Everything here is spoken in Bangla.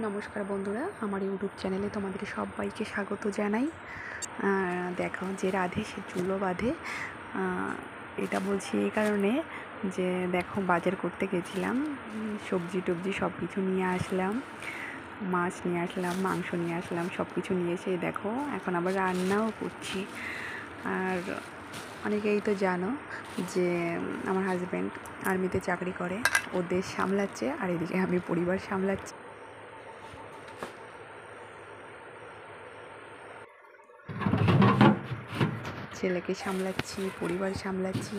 নমস্কার বন্ধুরা, আমার ইউটিউব চ্যানেলে তোমাদের সবাইকে স্বাগত জানাই। দেখো, যে রাধে সে চুলো বাঁধে। এটা বলছি এই কারণে যে দেখো, বাজার করতে গেছিলাম, সবজি টবজি সব কিছু নিয়ে আসলাম, মাছ নিয়ে আসলাম, মাংস নিয়ে আসলাম, সব কিছু নিয়ে এসে দেখো এখন আবার রান্নাও করছি। আর অনেকেই তো জানো যে আমার হাজব্যান্ড আর্মিতে চাকরি করে, ও দেশ সামলাচ্ছে, আর এদিকে আমি পরিবার সামলাচ্ছি। ছেলেকে সামলাচ্ছি, পরিবার সামলাচ্ছি।